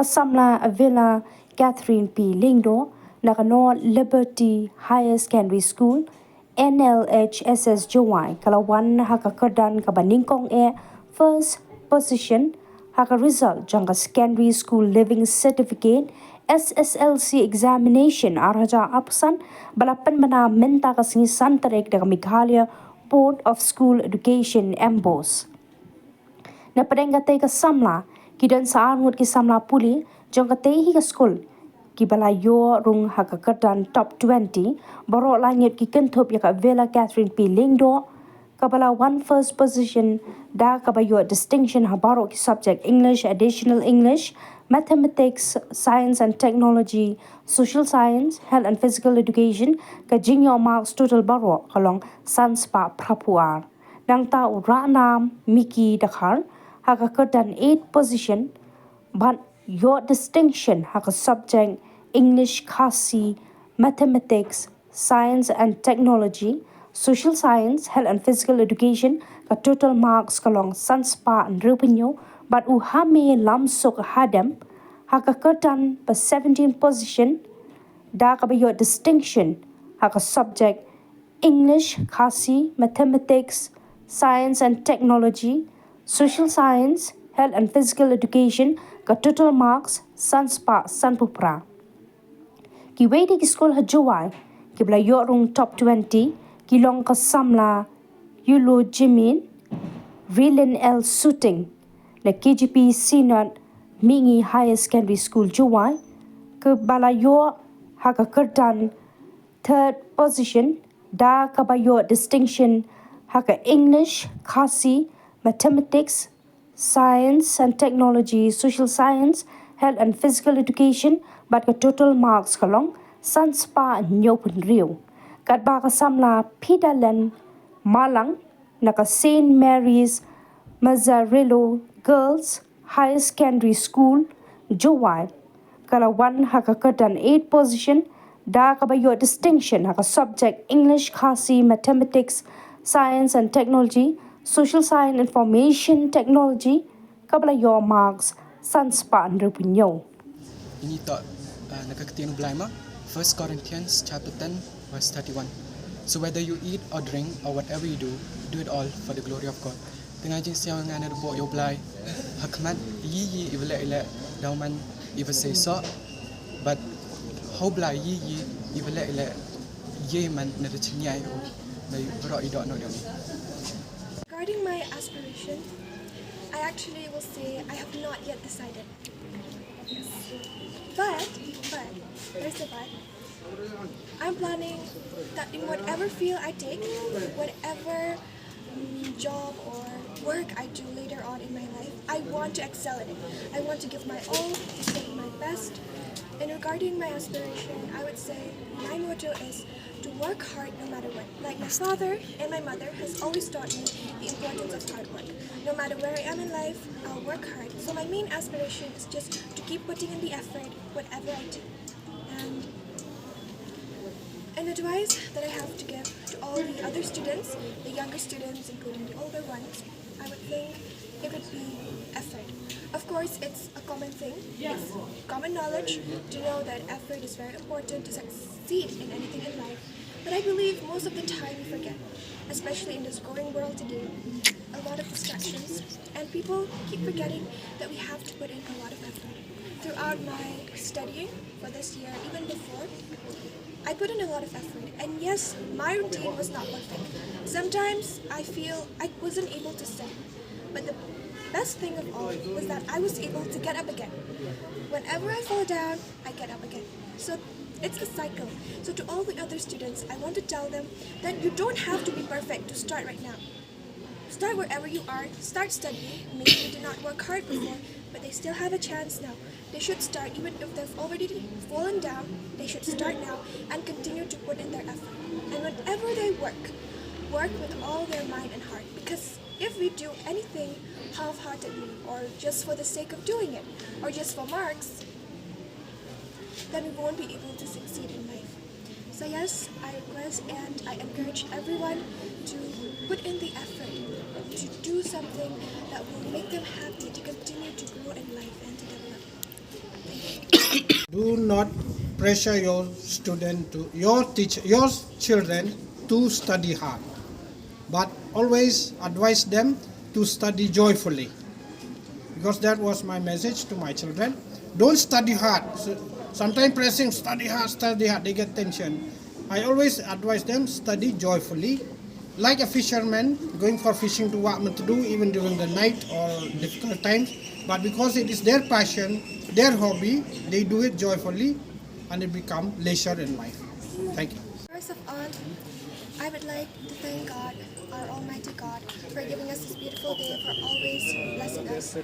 Kasamla Avila Catherine P. Lindo, Nakano Liberty Higher Secondary School, NLHSS jowai, Kalawan Hakakardan Kaba Nyngkong first position, Haka result Jong Secondary School Living Certificate, SSLC examination Arhaja Apsan, Balapan Mana Menta Kasing Santarek de Meghalaya Board of School Education Embos. Na padengate ka samla, kidan sa angut ki samla puli, jong katei hi ka school. Kibala yo rung hakakardan top 20, borok langit ki kentup ya ka Vela Catherine P. Lindo, kabala one first position, da kabayo distinction habaro ki subject English, additional English, mathematics, science and technology, social science, health and physical education, ka jingyo marks total baro kalong sanspa prapuar. Nang ta uranam Miki Dakhar, hakakardan 8 position, but your distinction haka subject English, Khasi, mathematics, science and technology, social science, health and physical education, ka total marks kalong sanspa and rupinyo, but uhame lamsok hadam, haka kertan pa 17 position, da kabayo distinction, haka subject English, Khasi, mathematics, science and technology, social science, health and physical education, ka total marks sanspa sanpupra. Ki wadi ki school ha jowai, ki bla yorung top 20, ki long ka samla Yulo Jimin, Rilin L Suting, na KGP Sinat Mingi Higher Secondary School jowai, ke bala yo haka kertan third position, da kabayo distinction haka English, Khasi, mathematics, science and technology, social science, health and physical education, but ka total marks kalong sanspa nyopun rio. Kat ba ka samla Pidalan Malang, naka St. Mary's Mazzarello Girls Higher Secondary School, jowai, kala one haka kertan 8 position, da kabayo distinction haka subject English, Khasi, mathematics, science and technology, social science, information technology, kabla your marks sanspa nrupinyo. Ini tak nakakatiyan blama 1 Corinthians chapter 10 verse 31. So whether you eat or drink or whatever you do it all for the glory of God. Tengah jing siang ngana rubo yo blai hakmat yi ivle ile dauman iva say so, but how blai yi ivle ile ye man na chinyai o na bro I don't know them. Regarding my aspiration, I actually will say I have not yet decided. Yes. But, there's a but. I'm planning that in whatever field I take, whatever job or work I do later on in my life, I want to excel in it. I want to give my all, to give my best. And regarding my aspiration, I would say my motto is to work hard no matter what. Like my father and my mother has always taught me the importance of hard work. No matter where I am in life, I'll work hard. So my main aspiration is just to keep putting in the effort, whatever I do. And advice that I have to give to all the other students, the younger students, including the older ones, I would think it would be effort. Of course, it's a common thing. It's common knowledge to know that effort is very important to succeed in anything in life. But I believe most of the time we forget, especially in this growing world today, a lot of distractions, and people keep forgetting that we have to put in a lot of effort. Throughout my studying for this year, even before, I put in a lot of effort, and yes, my routine was not perfect. Sometimes I feel I wasn't able to study, but the best thing of all was that I was able to get up again. Whenever I fall down, I get up again. So it's a cycle. So to all the other students, I want to tell them that you don't have to be perfect to start right now. Start wherever you are, start studying. Maybe you did not work hard before, but they still have a chance now. They should start, even if they've already fallen down, they should start now and continue to put in their effort. And whenever they work with all their mind and heart. Because if we do anything half-heartedly, or just for the sake of doing it, or just for marks, then we won't be able to succeed in life. So yes, I request and I encourage everyone to put in the effort, to do something that will make them happy, to continue to grow in life and to develop. Do not pressure your student to your children to study hard, but always advise them to study joyfully. Because that was my message to my children. Don't study hard. So, sometimes pressing study hard, they get tension. I always advise them study joyfully, like a fisherman going for fishing to what to do even during the night or difficult times. But because it is their passion, their hobby, they do it joyfully, and it become leisure in life. Thank you. First of all, I would like to thank God, our Almighty God, for giving us this beautiful day, for always blessing us.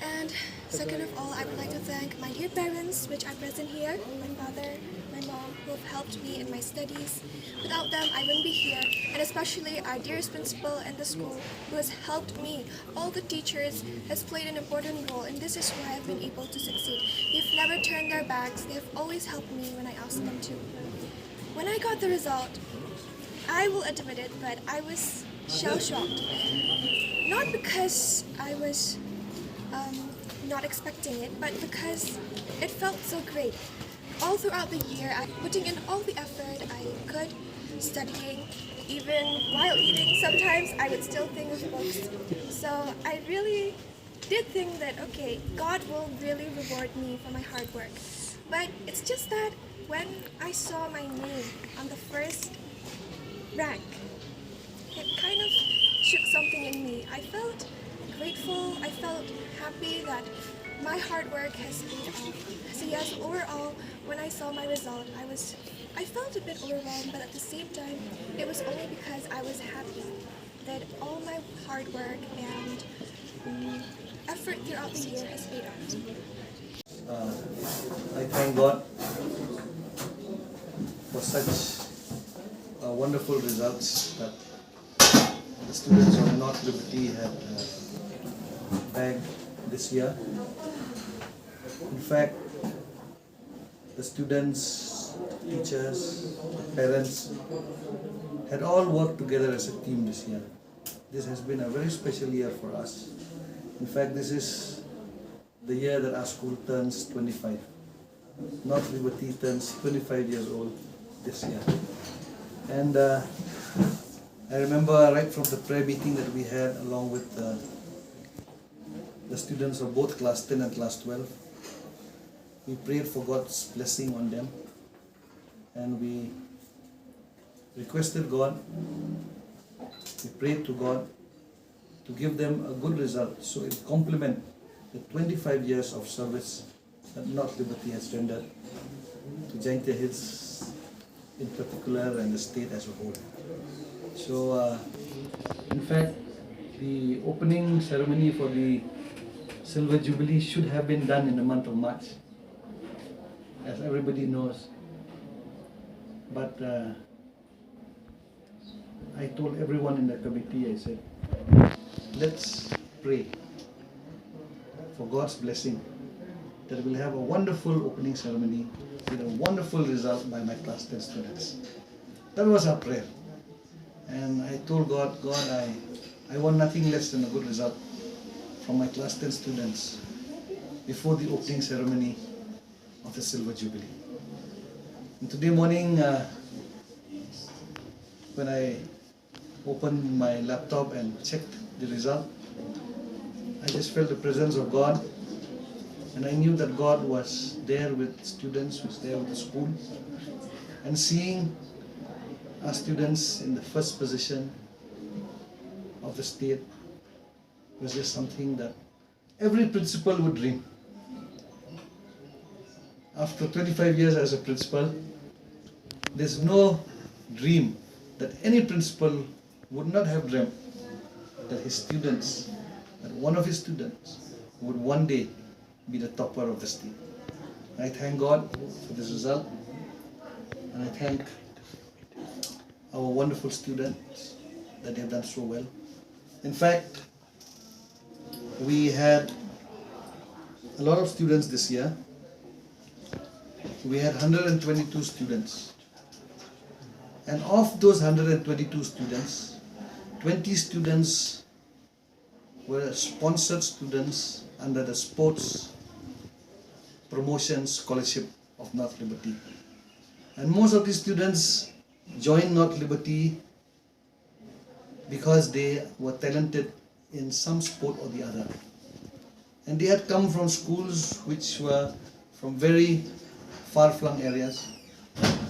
And second of all, I would like to thank my dear parents, which are present here, my father, my mom, who have helped me in my studies. Without them, I wouldn't be here. And especially our dearest principal in the school, who has helped me. All the teachers has played an important role, and this is why I've been able to succeed. They've never turned their backs. They have always helped me when I asked them to. When I got the result, I will admit it, but I was shell-shocked. Not because I was not expecting it, but because it felt so great. All throughout the year, putting in all the effort I could, studying, even while eating. Sometimes I would still think of books. So I really did think that, okay, God will really reward me for my hard work. But it's just that when I saw my name on the first rank, it kind of shook something in me. I felt grateful, I felt happy that my hard work has paid off. So yes, overall, when I saw my result, I felt a bit overwhelmed, but at the same time, it was only because I was happy that all my hard work and effort throughout the year has paid off. I thank God for such wonderful results that the students of North Liberty have bagged this year. In fact, the students, teachers, the parents had all worked together as a team this year. This has been a very special year for us. In fact, this is the year that our school turns 25. North Liberty turns 25 years old this year. And I remember right from the prayer meeting that we had along with the students of both class 10 and class 12, we prayed for God's blessing on them, and we requested God, we prayed to God to give them a good result so it complement the 25 years of service that North Liberty has rendered to Jaintia Hills in particular and the state as a whole. So, in fact, the opening ceremony for the Silver Jubilee should have been done in the month of March, as everybody knows. But I told everyone in the committee, I said, let's pray for God's blessing, that we'll have a wonderful opening ceremony with a wonderful result by my class 10 students. That was our prayer. And I told God, I want nothing less than a good result from my class 10 students before the opening ceremony of the Silver Jubilee. And today morning, when I opened my laptop and checked the result, I just felt the presence of God, and I knew that God was there with students, was there with the school, and seeing our students in the first position of the state was just something that every principal would dream. After 25 years as a principal, there's no dream that any principal would not have dreamt that his students, that one of his students would one day be the topper of the state. I thank God for this result, and I thank our wonderful students that they have done so well. In fact, we had a lot of students this year. We had 122 students. And of those 122 students, 20 students were sponsored students under the sports promotion scholarship of North Liberty. And most of these students joined North Liberty because they were talented in some sport or the other. And they had come from schools which were from very far-flung areas,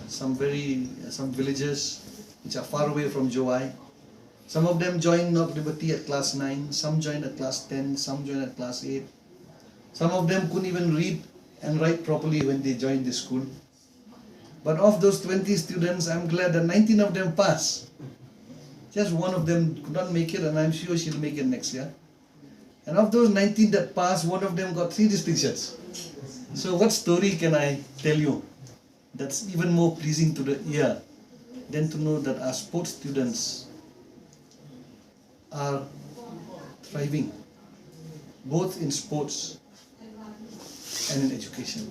some villages which are far away from Jowai. Some of them joined North Liberty at class 9, some joined at class 10, some joined at class 8. Some of them couldn't even read and write properly when they joined the school. But of those 20 students, I'm glad that 19 of them passed. Just one of them could not make it, and I'm sure she'll make it next year. And of those 19 that passed, one of them got 3 distinctions. So what story can I tell you that's even more pleasing to the ear than to know that our sports students are thriving, both in sports and in education.